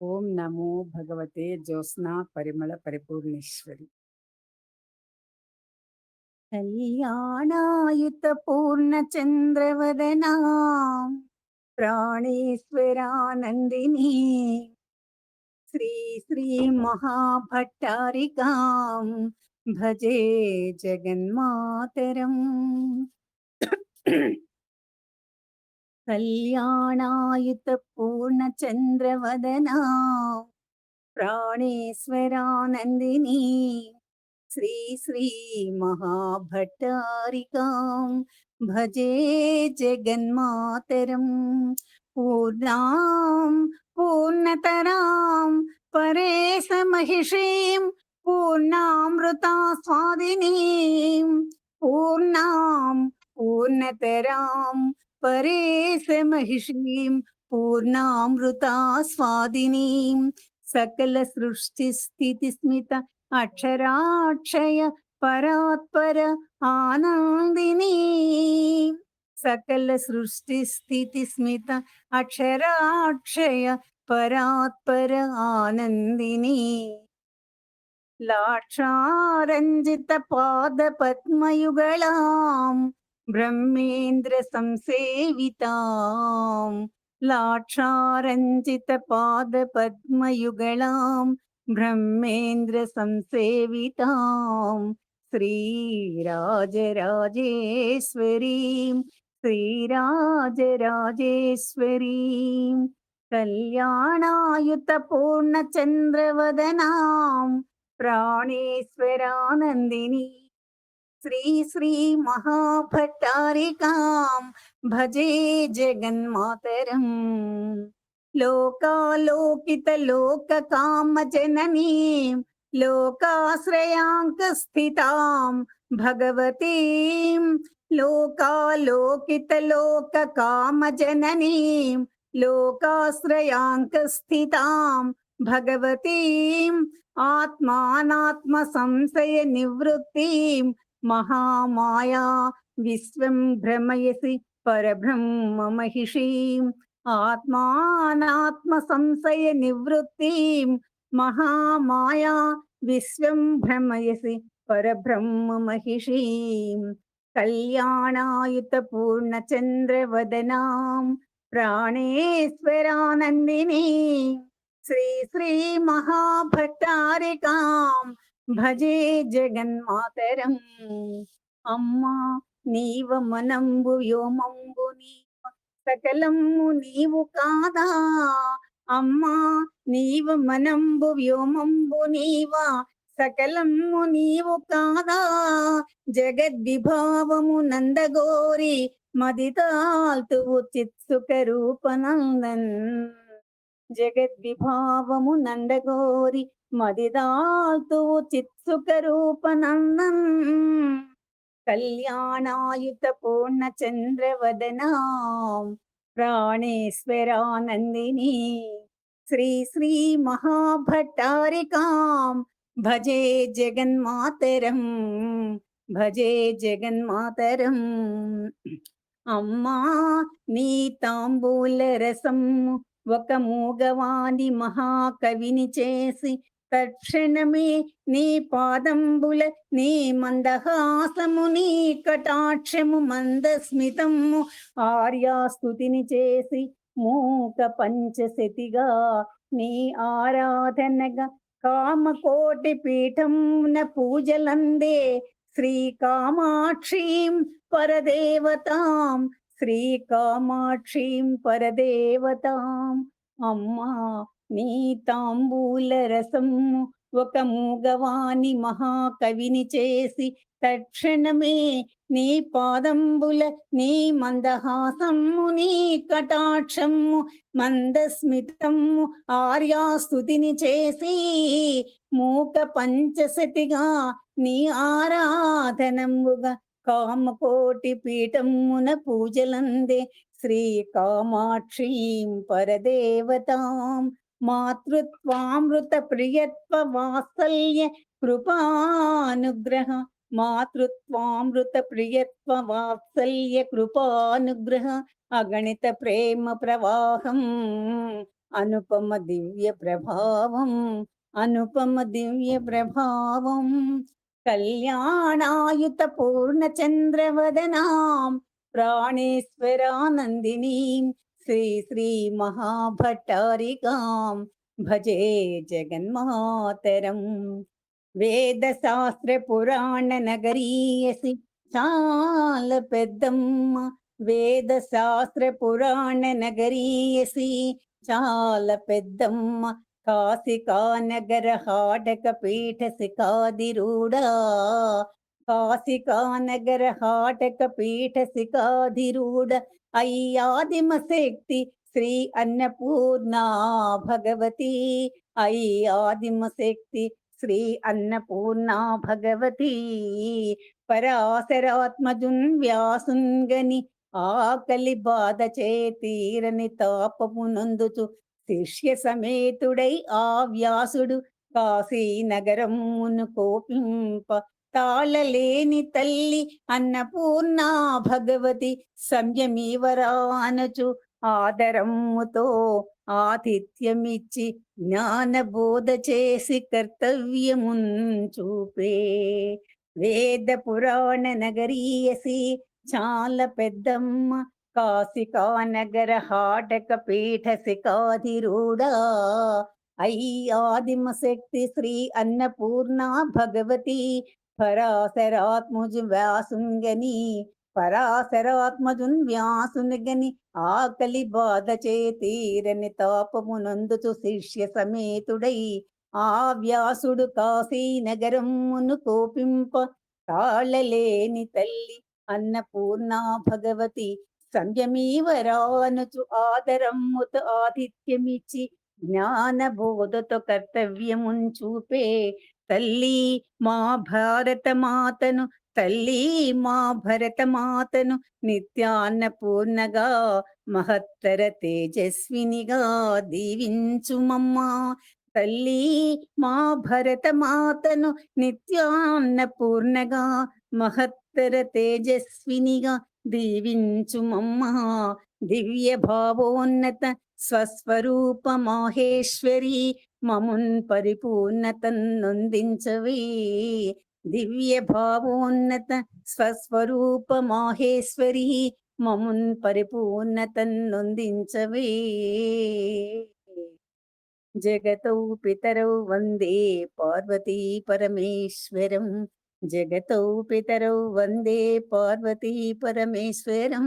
ఓం నమో భగవతే జ్యోత్స్నా పరిమళ పరిపూర్ణేశ్వరి. కళ్యాణాయుత పూర్ణ చంద్రవదనా ప్రాణేశ్వరానందిని శ్రీ శ్రీ మహాభట్టారికాం భజే జగన్మాతరం. కళ్యాణాయుత పూర్ణ చంద్రవదనా ప్రాణేశ్వరానందిని శ్రీ శ్రీ మహాభట్టారికాం భజే జగన్మాతరం. పూర్ణాం పూర్ణతరాం పరేశ మహిషీం పూర్ణామృతా స్వాదినీం పూర్ణాం పూర్ణతరాం పరేశ మహిషీం పూర్ణామృతా స్వాదినీం సకల సృష్టి స్థితి స్మిత అక్షరాక్షయ పరాత్పర ఆనందిని సకల సృష్టి స్థితి స్మిత అక్షరాక్షయ పరాత్పర ఆనందిని లాక్షారంజిత పాద పద్మయుగళాం బ్రహ్మేంద్ర సంసేవితాం లాక్షారంజిత పాద పద్మయుగళాం బ్రహ్మేంద్ర సంసేవితాం శ్రీరాజరాజేశ్వరీం శ్రీరాజరాజేశ్వరీం కళ్యాణాయుత పూర్ణచంద్రవదనాం ప్రాణేశ్వరానందిని శ్రీ శ్రీ మహాభట్టారికాం భజే జగన్మాతరం. లోకాలోకిత లోక కామ జననీం లోకాశ్రయాంక స్థితాం భగవతీం లోకాలోకిత లోక కామ జననీం లోకాశ్రయాంక స్థితాం భగవతీం ఆత్మానాత్మ సంశయ నివృత్తిం మహామాయా విశ్వం భ్రమయసి పరబ్రహ్మ మహిషీం ఆత్మానాత్మ సంశయ నివృత్తిం మహామాయా విశ్వం భ్రమయసి పరబ్రహ్మ మహిషీం కళ్యాణాయుత పూర్ణచంద్రవదనాం ప్రాణేశ్వరానందిని శ్రీ శ్రీ మహాభట్టారికాం భజే జగన్మాతరం. అమ్మా నీవ మనంబు వ్యోమంబు నీవ సకలము నీవు కాదా అమ్మా నీవ మనంబు వ్యోమంబు నీవా సకలము నీవు కాదా జగద్విభావము నందగోరి మదితాల్తువు చిత్సుక రూపనందన్ జగద్విభావము నందగోరి మదిదాల్తువు చిత్సుక రూపనందన్ కళ్యాణాయుత పూర్ణ చంద్రవదనాం ప్రాణేశ్వరానందిని శ్రీ శ్రీ మహాభట్టారికాం భజే జగన్మాతరం భజే జగన్మాతరం. అమ్మా నీ తాంబూల రసం ఒక మూగవాని మహాకవిని చేసి తక్షణమే నీ పాదంబుల నీ మందహాసము నీ కటాక్షము మందస్మితము ఆర్యాస్తుతిని చేసి మూక పంచశతిగా నీ ఆరాధనగా కామకోటి పీఠంన పూజలందే శ్రీ కామాక్షీం పరదేవతాం శ్రీ కామాక్షీం పరదేవతాం. అమ్మా నీ తాంబూల రసము ఒక మూగవాని మహాకవిని చేసి తక్షణమే నీ పాదంబుల నీ మందహాసము నీ కటాక్షము మందస్మితము ఆర్యాస్తుతిని చేసి మూక పంచశతిగా నీ ఆరాధనముగా కామకోటి పీఠమున పూజలందే శ్రీ కామాక్షీం పరదేవతాం మాతృత్వామృత ప్రియత్వ వాత్సల్య కృపానుగ్రహ మాతృత్వామృత ప్రియత్వ వాత్సల్య కృపానుగ్రహ అగణిత ప్రేమ ప్రవాహం అనుపమ దివ్య ప్రభావం, అనుపమ దివ్య ప్రభావం, కళ్యాణాయుత పూర్ణ చంద్రవదనాం ప్రాణేశ్వరానందినీం శ్రీ శ్రీ మహాభట్టారికాం భజే జగన్మాతరం. వేద శాస్త్ర పురాణ నగరీయసి చాలా పెద్దమ్మ, వేద శాస్త్ర పురాణ నగరీయసి చాలా పెద్దమ్మ, కాశికా నగర హాటక పీఠ శిఖాదిరూఢా, కాశికా నగర హాటక పీఠ శిఖాధిరూఢ అయ్యాదిమ శక్తి శ్రీ అన్నపూర్ణా భగవతి, అయ్యాదిమ శక్తి శ్రీ అన్నపూర్ణా భగవతి. పరాశరాత్మజున్ వ్యాసుంగని ఆకలి బాధ చేతీరని తాపమునందుచు శిష్య సమేతుడై ఆ వ్యాసుడు కాశీ నగరమును కోపింప, తాళలేని తల్లి అన్నపూర్ణా భగవతి సంయమీవరానచు ఆదరముతో ఆతిథ్యమిచ్చి జ్ఞానబోధ చేసి కర్తవ్యమున్ చూపే. వేద పురాణ నగరీయసి చాలా పెద్దమ్మ, కాశికా నగర హాటక పీఠ శిఖాధిరూఢా అయ్యాదిమ శక్తి శ్రీ అన్నపూర్ణా భగవతి. పరాశరాత్మజు వ్యాసుంగని, పరాశరాత్మజున్ వ్యాసునిగని ఆకలి బాధ చేతీరని తాపమునందుచు శిష్య సమేతుడై ఆ వ్యాసుడు కాశీ నగరమును కోపింప, తాళలేని తల్లి అన్నపూర్ణా భగవతి సంయమీవరానుచు ఆదరమ్ముత ఆతిథ్యమిచ్చి జ్ఞాన బోధతో కర్తవ్యమున్ చూపే. తల్లి మా భారత మాతను, తల్లి మా భరత మాతను నిత్యాన్నపూర్ణగా మహత్తర తేజస్వినిగా దీవించుమమ్మా. తల్లి మా భరత మాతను నిత్యాన్నపూర్ణగా మహత్తర తేజస్వినిగా దీవించుమమ్మా. దివ్య భావోన్నత స్వస్వరూప మాహేశ్వరి మమున్ పరిపూర్ణతనొందించవే. దివ్య భావోన్నత స్వస్వరూప మాహేశ్వరి మమున్ పరిపూర్ణతనొందించవే. జగతౌ పితరౌ వందే పార్వతీ పరమేశ్వరం, జగతౌ పితరౌ వందే పార్వతీ పరమేశ్వరం.